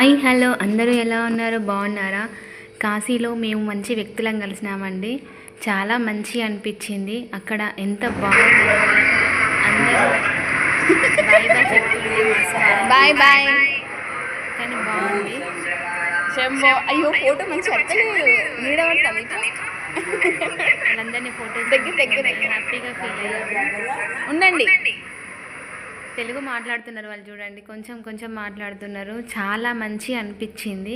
Hi hello అందరూ ఎలా ఉన్నారు? బాగున్నారా? కాశీలో మేము మంచి వ్యక్తులను కలిసినామండి. చాలా మంచి అనిపించింది. అక్కడ ఎంత బాగుంది. అందరూ బాయ్ బాయ్ చెప్తుంటే బాయ్ బాయ్ కానీ బాగుంది. శంభో అయ్యో ఫోటో మంచి వాళ్ళందరినీ ఫోటోస్ దగ్గర హ్యాపీగా ఫీల్ అయ్యాము. ఉండండి. తెలుగు మాట్లాడుతున్నారు వాళ్ళు, చూడండి కొంచెం కొంచెం మాట్లాడుతున్నారు. చాలా మంచి అనిపించింది.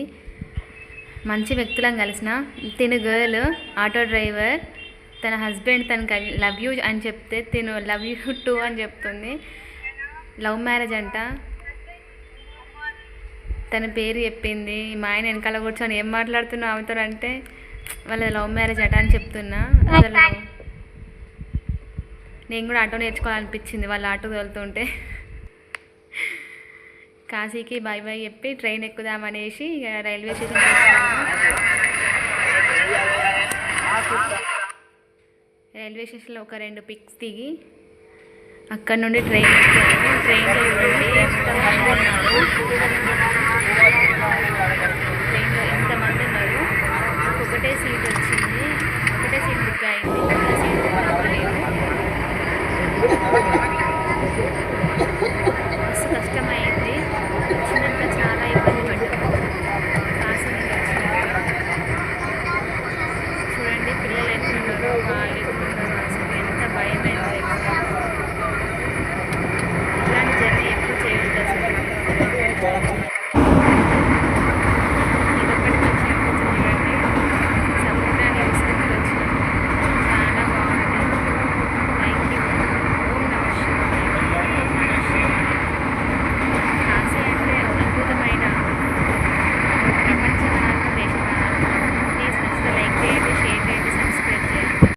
మంచి వ్యక్తులను కలిసిన. తిను గర్ల్ ఆటో డ్రైవర్, తన హస్బెండ్ తనకి లవ్ యూ అని చెప్తే తిను లవ్ యూ టూ అని చెప్తుంది. లవ్ మ్యారేజ్ అంట. తన పేరు చెప్పింది. మా ఆయన వెనకాల కూర్చొని ఏం మాట్లాడుతున్నావు అవుతారు అంటే వాళ్ళ లవ్ మ్యారేజ్ అట అని చెప్తున్నా. అసలు నేను కూడా ఆటో నేర్చుకోవాలనిపించింది వాళ్ళు ఆటో తోలుతుంటే. కాశీకి బాయ్ బాయ్ చెప్పి ట్రైన్ ఎక్కుదామనేసి రైల్వే స్టేషన్ రైల్వే స్టేషన్లో ఒక 2 పిక్స్ దిగి అక్కడ నుండి ట్రైన్ ఎక్కాము. ట్రైన్లో చూడండి ఎంతమంది ఉన్నారు. ట్రైన్లో ఎంతమంది ఉన్నారు. ఒకటే సీట్ వచ్చింది, ఒకటే సీట్ బుక్ అయింది, ఒక సీట్ బుక్ అవ్వలేదు. మస్తు కష్టమైంది. వచ్చినాక చాలా ఇబ్బంది పడ్డాము. కాశీ నుండి వచ్చినాక చూడండి పిల్లలు ఎట్లున్నారో, వాళ్ళు ఎట్లున్నారో, అసలు ఎంత భయమైంది. ఇలాంటి జర్నీ ఎప్పుడు చేయొద్దు అసలు.